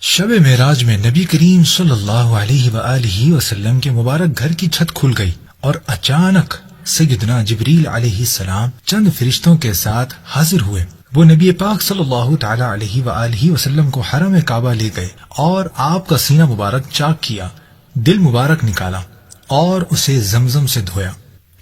شب معراج میں نبی کریم صلی اللہ علیہ وآلہ وسلم کے مبارک گھر کی چھت کھل گئی اور اچانک سیدنا جبریل علیہ السلام چند فرشتوں کے ساتھ حاضر ہوئے۔ وہ نبی پاک صلی اللہ تعالی علیہ وآلہ وسلم کو حرم کعبہ لے گئے اور آپ کا سینہ مبارک چاک کیا، دل مبارک نکالا اور اسے زمزم سے دھویا۔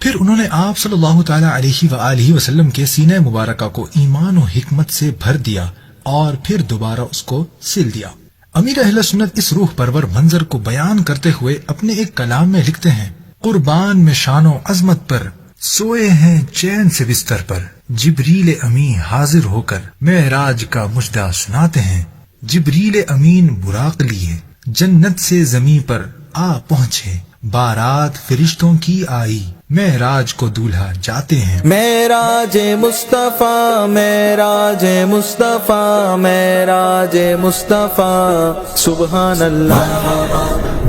پھر انہوں نے آپ صلی اللہ تعالی علیہ وآلہ وسلم کے سینہ مبارکہ کو ایمان و حکمت سے بھر دیا اور پھر دوبارہ اس کو سل دیا۔ امیر اہل سنت اس روح پرور منظر کو بیان کرتے ہوئے اپنے ایک کلام میں لکھتے ہیں: قربان میں شان و عظمت پر سوئے ہیں چین سے بستر پر، جبریل امین حاضر ہو کر معراج کا مجدہ سناتے ہیں۔ جبریل امین براق لیے جنت سے زمین پر آ پہنچے، بارات فرشتوں کی آئی، معراج کو دولہا جاتے ہیں۔ معراج مصطفیٰ، معراج مصطفیٰ، معراج مصطفیٰ، سبحان اللہ۔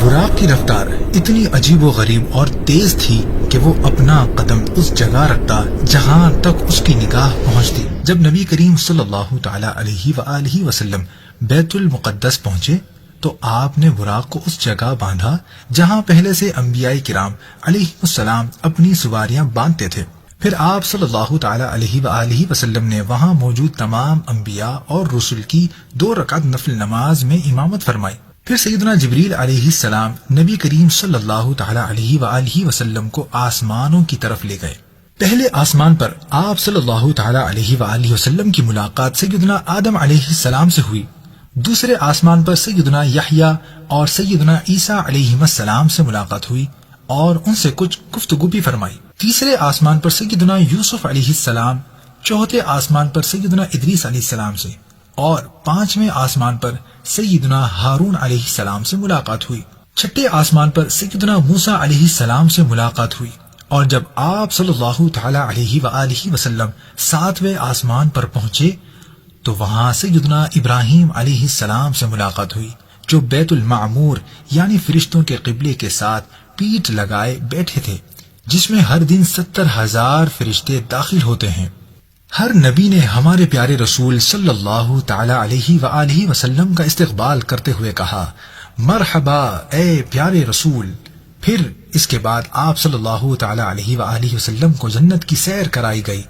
براق کی رفتار اتنی عجیب و غریب اور تیز تھی کہ وہ اپنا قدم اس جگہ رکھتا جہاں تک اس کی نگاہ پہنچتی۔ جب نبی کریم صلی اللہ تعالی علیہ وآلہ وسلم بیت المقدس پہنچے تو آپ نے براق کو اس جگہ باندھا جہاں پہلے سے انبیاء کرام علیہ السلام اپنی سواریاں باندھتے تھے۔ پھر آپ صلی اللہ تعالی علیہ وآلہ وسلم نے وہاں موجود تمام انبیاء اور رسل کی 2 رکعت نفل نماز میں امامت فرمائی۔ پھر سیدنا جبریل علیہ السلام نبی کریم صلی اللہ تعالی علیہ وآلہ وسلم کو آسمانوں کی طرف لے گئے۔ پہلے آسمان پر آپ صلی اللہ تعالی علیہ وآلہ وسلم کی ملاقات سیدنا آدم علیہ السلام سے ہوئی۔ دوسرے آسمان پر سیدنا یحییٰ اور سیدنا عیسیٰ علیہ السلام سے ملاقات ہوئی اور ان سے کچھ گفتگو بھی فرمائی۔ تیسرے آسمان پر سیدنا یوسف علیہ السلام، چوتھے آسمان پر سیدنا ادریس علیہ السلام سے اور 5ویں آسمان پر سیدنا ہارون علیہ السلام سے ملاقات ہوئی۔ چھٹے آسمان پر سیدنا موسیٰ علیہ السلام سے ملاقات ہوئی، اور جب آپ صلی اللہ تعالی علیہ وآلہ وسلم 7ویں آسمان پر پہنچے تو وہاں سیدنا ابراہیم علیہ السلام سے ملاقات ہوئی، جو بیت المعمور یعنی فرشتوں کے قبلے کے ساتھ پیٹھ لگائے بیٹھے تھے، جس میں ہر دن 70,000 فرشتے داخل ہوتے ہیں۔ ہر نبی نے ہمارے پیارے رسول صلی اللہ تعالی علیہ وآلہ وسلم کا استقبال کرتے ہوئے کہا: مرحبا اے پیارے رسول۔ پھر اس کے بعد آپ صلی اللہ تعالی علیہ وآلہ وسلم کو جنت کی سیر کرائی گئی۔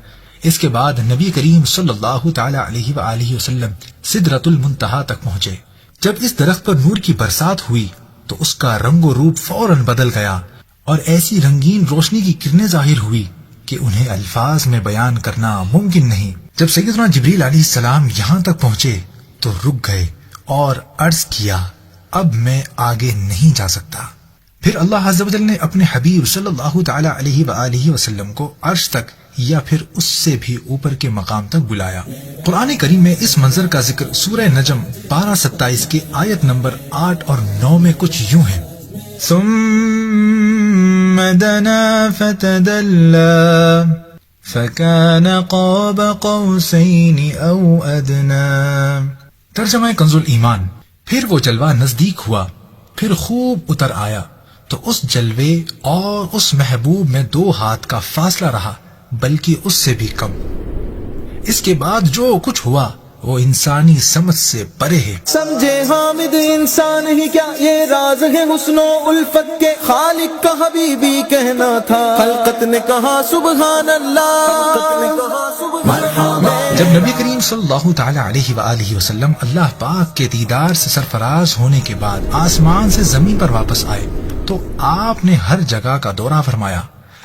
اس کے بعد نبی کریم صلی اللہ تعالی علیہ وآلہ وسلم سدرۃ المنتہا تک پہنچے۔ جب اس درخت پر نور کی برسات ہوئی تو اس کا رنگ و روپ فوراً بدل گیا اور ایسی رنگین روشنی کی کرنیں ظاہر ہوئی کہ انہیں الفاظ میں بیان کرنا ممکن نہیں۔ جب سیدنا جبریل علیہ السلام یہاں تک پہنچے تو رک گئے اور عرض کیا: اب میں آگے نہیں جا سکتا۔ پھر اللہ عز و جل نے اپنے حبیب صلی اللہ تعالی علیہ وآلہ وسلم کو عرش تک یا پھر اس سے بھی اوپر کے مقام تک بلایا۔ قرآن کریم میں اس منظر کا ذکر سورہ نجم 12:27 کی آیت نمبر 8 اور 9 میں کچھ یوں ہے: ثم دنا فتدلى فكان قاب قوسين او ادنى۔ ترجمہ کنز الایمان: پھر وہ جلوہ نزدیک ہوا، پھر خوب اتر آیا تو اس جلوے اور اس محبوب میں 2 ہاتھ کا فاصلہ رہا، بلکہ اس سے بھی کم۔ اس کے بعد جو کچھ ہوا وہ انسانی سمجھ سے پرے ہے۔ سمجھے حامد انسان ہی کیا یہ راز ہے حسن و الفت کے، خالق کا حبیبی کہنا تھا، خلقت نے کہا سبحان اللہ۔ جب نبی کریم صلی اللہ تعالی علیہ وآلہ وسلم اللہ پاک کے دیدار سے سرفراز ہونے کے بعد آسمان سے زمین پر واپس آئے تو آپ نے ہر جگہ کا دورہ فرمایا،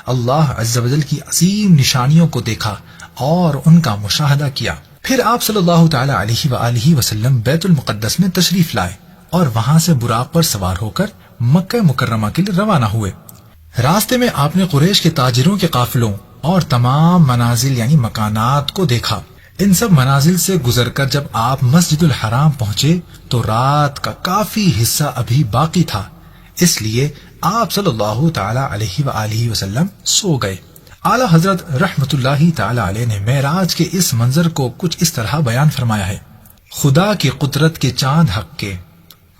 اللہ عز و جل کی عظیم نشانیوں کو دیکھا اور ان کا مشاہدہ کیا۔ پھر آپ صلی اللہ تعالی علیہ وآلہ وسلم بیت المقدس میں تشریف لائے اور وہاں سے براق پر سوار ہو کر مکہ مکرمہ کے لیے روانہ ہوئے۔ راستے میں آپ نے قریش کے تاجروں کے قافلوں اور تمام منازل یعنی مکانات کو دیکھا۔ ان سب منازل سے گزر کر جب آپ مسجد الحرام پہنچے تو رات کا کافی حصہ ابھی باقی تھا، اس لیے آپ صلی اللہ تعالی علیہ وآلہ وسلم سو گئے۔ اعلیٰ حضرت رحمت اللہ تعالی علیہ نے معراج کے اس منظر کو کچھ اس طرح بیان فرمایا ہے: خدا کی قدرت کے چاند حق کے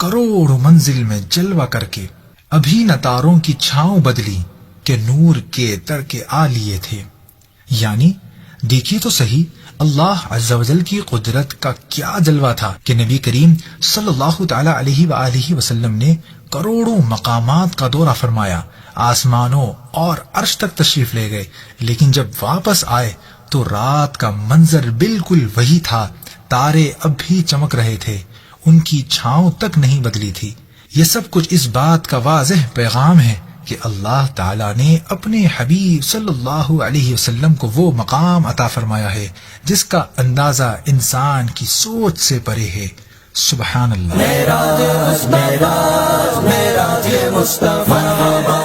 کروڑ منزل میں جلوہ کر کے ابھی نہ تاروں کی چھاؤں بدلی کہ نور کے تر کے آ لیے تھے۔ یعنی دیکھیے تو صحیح، اللہ عز و جل کی قدرت کا کیا جلوہ تھا کہ نبی کریم صلی اللہ تعالی علیہ وآلہ وسلم نے کروڑوں مقامات کا دورہ فرمایا، آسمانوں اور عرش تک تشریف لے گئے، لیکن جب واپس آئے تو رات کا منظر بالکل وہی تھا، تارے اب بھی چمک رہے تھے، ان کی چھاؤں تک نہیں بدلی تھی۔ یہ سب کچھ اس بات کا واضح پیغام ہے کہ اللہ تعالیٰ نے اپنے حبیب صلی اللہ علیہ وسلم کو وہ مقام عطا فرمایا ہے جس کا اندازہ انسان کی سوچ سے پرے ہے۔ سبحان اللہ۔ معراج مصطفیٰ